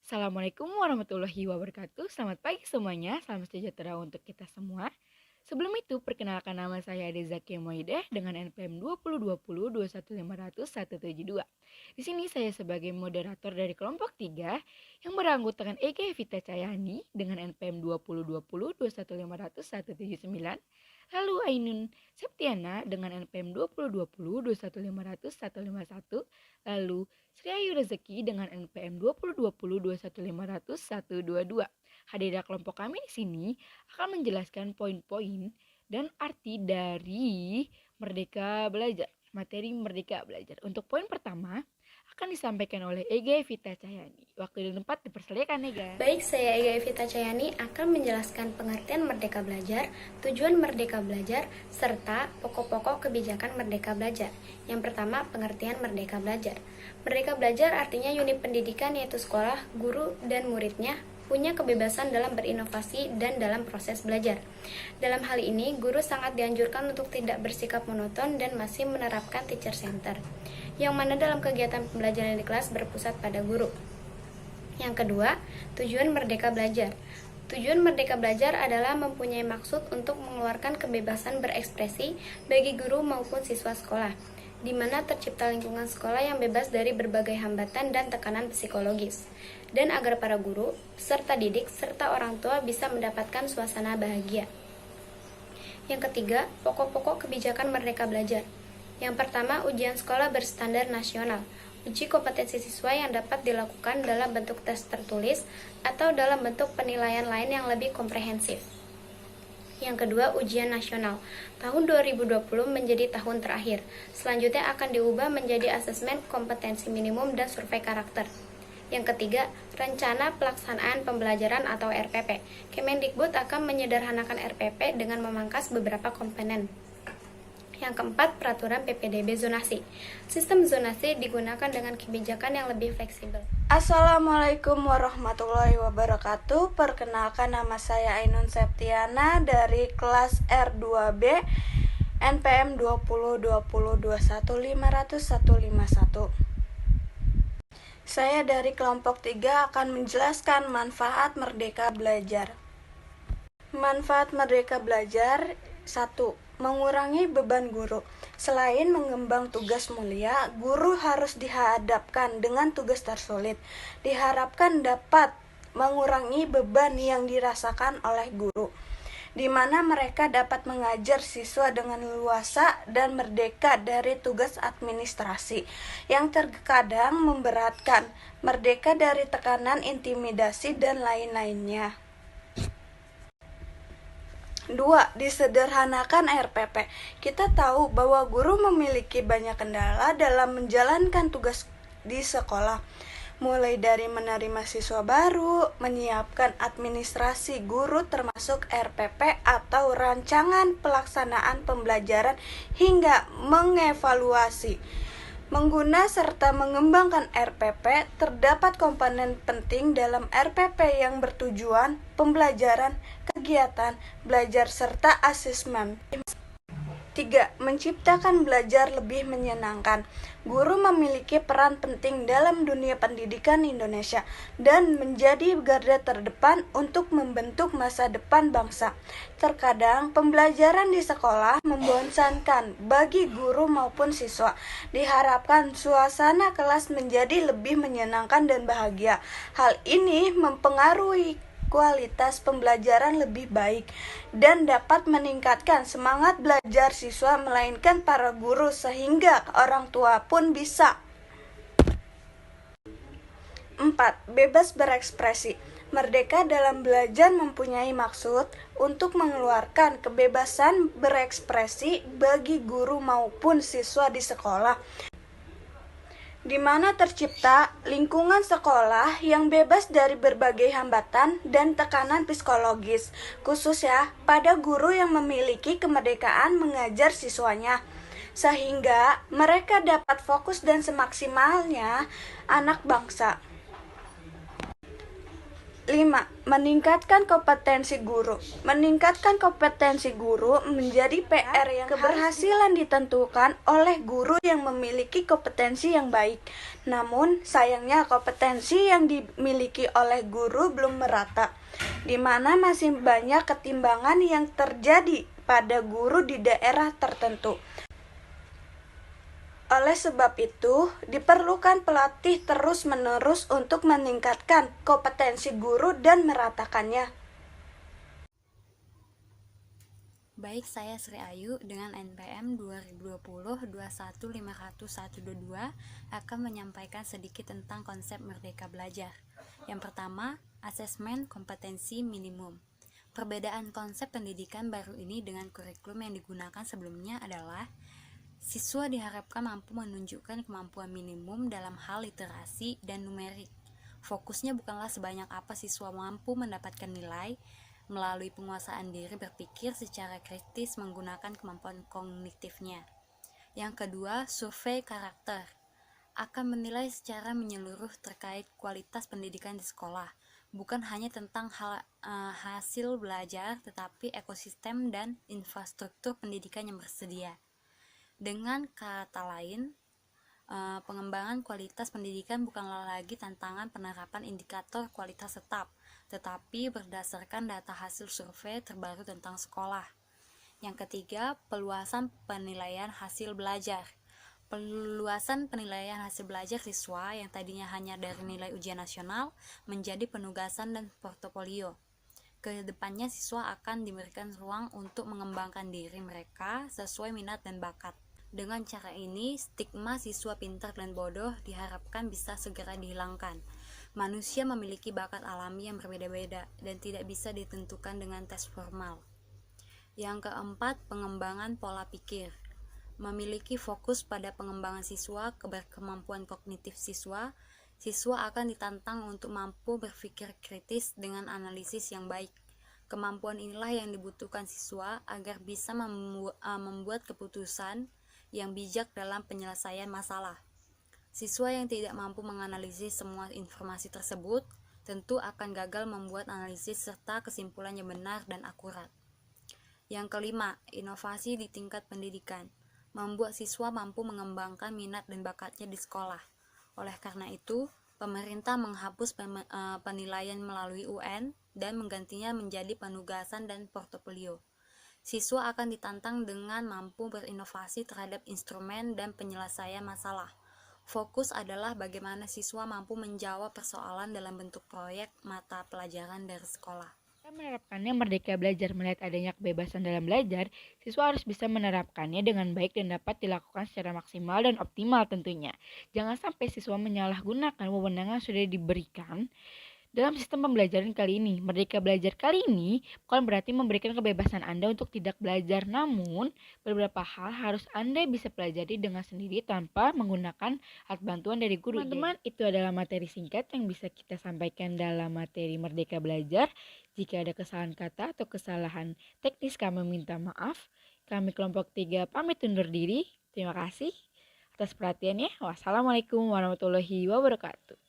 Assalamualaikum warahmatullahi wabarakatuh. Selamat pagi semuanya. Salam sejahtera untuk kita semua. Sebelum itu, perkenalkan nama saya Deza Kemoideh dengan NPM 2020 21500 172. Di sini saya sebagai moderator dari kelompok 3 yang beranggotakan Ega Evita Cayani dengan NPM 2020 21500 179, lalu Ainun Septiana dengan NPM 2020 21500 151, lalu Sri Ayu Rezeki dengan NPM 2020 21500 122. Hadirin kelompok kami di sini akan menjelaskan poin-poin dan arti dari Merdeka Belajar. Materi Merdeka Belajar. Untuk poin pertama akan disampaikan oleh Ega Evita Cahyani. Waktu dan tempat dipersilakan, Ega. Baik, saya Ega Evita Cahyani akan menjelaskan pengertian Merdeka Belajar, tujuan Merdeka Belajar, serta pokok-pokok kebijakan Merdeka Belajar. Yang pertama, pengertian Merdeka Belajar. Merdeka Belajar artinya unit pendidikan yaitu sekolah, guru, dan muridnya punya kebebasan dalam berinovasi dan dalam proses belajar. Dalam hal ini, guru sangat dianjurkan untuk tidak bersikap monoton dan masih menerapkan teacher center, yang mana dalam kegiatan pembelajaran di kelas berpusat pada guru. Yang kedua, tujuan Merdeka Belajar. Tujuan Merdeka Belajar adalah mempunyai maksud untuk mengeluarkan kebebasan berekspresi bagi guru maupun siswa sekolah, di mana tercipta lingkungan sekolah yang bebas dari berbagai hambatan dan tekanan psikologis, dan agar para guru, peserta didik, serta orang tua bisa mendapatkan suasana bahagia. Yang ketiga, pokok-pokok kebijakan Merdeka Belajar. Yang pertama, ujian sekolah berstandar nasional. Uji kompetensi siswa yang dapat dilakukan dalam bentuk tes tertulis atau dalam bentuk penilaian lain yang lebih komprehensif. Yang kedua, ujian nasional. Tahun 2020 menjadi tahun terakhir. Selanjutnya akan diubah menjadi asesmen kompetensi minimum dan survei karakter. Yang ketiga, rencana pelaksanaan pembelajaran atau RPP. Kemendikbud akan menyederhanakan RPP dengan memangkas beberapa komponen. Yang keempat, peraturan PPDB zonasi. Sistem zonasi digunakan dengan kebijakan yang lebih fleksibel. Assalamualaikum warahmatullahi wabarakatuh. Perkenalkan, nama saya Ainun Septiana dari kelas R2B NPM 2020 21500 151. Saya dari kelompok 3 akan menjelaskan manfaat Merdeka Belajar. Manfaat Merdeka Belajar: 1. Mengurangi beban guru. Selain mengemban tugas mulia, guru harus dihadapkan dengan tugas tersulit. Diharapkan dapat mengurangi beban yang dirasakan oleh guru, di mana mereka dapat mengajar siswa dengan leluasa dan merdeka dari tugas administrasi yang terkadang memberatkan, merdeka dari tekanan, intimidasi, dan lain-lainnya. 2. Disederhanakan RPP. Kita tahu bahwa guru memiliki banyak kendala dalam menjalankan tugas di sekolah, mulai dari menerima siswa baru, menyiapkan administrasi guru termasuk RPP atau rancangan pelaksanaan pembelajaran, hingga mengevaluasi, mengguna serta mengembangkan RPP. Terdapat komponen penting dalam RPP yang bertujuan pembelajaran, kegiatan belajar, serta asesmen. 3. Menciptakan belajar lebih menyenangkan. Guru memiliki peran penting dalam dunia pendidikan Indonesia dan menjadi garda terdepan untuk membentuk masa depan bangsa. Terkadang pembelajaran di sekolah membosankan bagi guru maupun siswa. Diharapkan suasana kelas menjadi lebih menyenangkan dan bahagia. Hal ini mempengaruhi kualitas pembelajaran lebih baik dan dapat meningkatkan semangat belajar siswa, melainkan para guru, sehingga orang tua pun bisa. 4. Bebas berekspresi. Merdeka dalam belajar mempunyai maksud untuk mengeluarkan kebebasan berekspresi bagi guru maupun siswa di sekolah, di mana tercipta lingkungan sekolah yang bebas dari berbagai hambatan dan tekanan psikologis, khususnya pada guru yang memiliki kemerdekaan mengajar siswanya, sehingga mereka dapat fokus dan semaksimalnya anak bangsa. 5. Meningkatkan kompetensi guru. Meningkatkan kompetensi guru menjadi PR yang keberhasilan ditentukan oleh guru yang memiliki kompetensi yang baik. Namun, sayangnya kompetensi yang dimiliki oleh guru belum merata, di mana masih banyak ketimbangan yang terjadi pada guru di daerah tertentu. Oleh sebab itu, diperlukan pelatih terus-menerus untuk meningkatkan kompetensi guru dan meratakannya. Baik, saya Sri Ayu dengan NPM 2020-2150122 akan menyampaikan sedikit tentang konsep Merdeka Belajar. Yang pertama, asesmen kompetensi minimum. Perbedaan konsep pendidikan baru ini dengan kurikulum yang digunakan sebelumnya adalah siswa diharapkan mampu menunjukkan kemampuan minimum dalam hal literasi dan numerik. Fokusnya bukanlah sebanyak apa siswa mampu mendapatkan nilai melalui penguasaan diri berpikir secara kritis menggunakan kemampuan kognitifnya. Yang kedua, survei karakter akan menilai secara menyeluruh terkait kualitas pendidikan di sekolah, bukan hanya tentang hasil belajar, tetapi ekosistem dan infrastruktur pendidikan yang bersedia. Dengan kata lain, pengembangan kualitas pendidikan bukanlah lagi tantangan penerapan indikator kualitas tetap, tetapi berdasarkan data hasil survei terbaru tentang sekolah. Yang ketiga, peluasan penilaian hasil belajar. Peluasan penilaian hasil belajar siswa yang tadinya hanya dari nilai ujian nasional menjadi penugasan dan portofolio. Kedepannya siswa akan diberikan ruang untuk mengembangkan diri mereka sesuai minat dan bakat. Dengan cara ini, stigma siswa pintar dan bodoh diharapkan bisa segera dihilangkan. Manusia memiliki bakat alami yang berbeda-beda dan tidak bisa ditentukan dengan tes formal. Yang keempat, pengembangan pola pikir. Memiliki fokus pada pengembangan siswa, berkemampuan kognitif siswa akan ditantang untuk mampu berpikir kritis dengan analisis yang baik. Kemampuan inilah yang dibutuhkan siswa agar bisa membuat keputusan yang bijak dalam penyelesaian masalah. Siswa yang tidak mampu menganalisis semua informasi tersebut tentu akan gagal membuat analisis serta kesimpulan yang benar dan akurat. Yang kelima, inovasi di tingkat pendidikan. Membuat siswa mampu mengembangkan minat dan bakatnya di sekolah. Oleh karena itu, pemerintah menghapus penilaian melalui UN dan menggantinya menjadi penugasan dan portofolio. Siswa akan ditantang dengan mampu berinovasi terhadap instrumen dan penyelesaian masalah. Fokus adalah bagaimana siswa mampu menjawab persoalan dalam bentuk proyek mata pelajaran dari sekolah. Dalam menerapkannya Merdeka Belajar melihat adanya kebebasan dalam belajar, siswa harus bisa menerapkannya dengan baik dan dapat dilakukan secara maksimal dan optimal tentunya. Jangan sampai siswa menyalahgunakan wewenang yang sudah diberikan dalam sistem pembelajaran kali ini. Merdeka Belajar kali ini bukan berarti memberikan kebebasan Anda untuk tidak belajar, namun beberapa hal harus Anda bisa pelajari dengan sendiri tanpa menggunakan alat bantuan dari guru. Teman-teman, itu adalah materi singkat yang bisa kita sampaikan dalam materi Merdeka Belajar. Jika ada kesalahan kata atau kesalahan teknis, kami minta maaf. Kami kelompok 3 pamit undur diri. Terima kasih atas perhatiannya. Wassalamualaikum warahmatullahi wabarakatuh.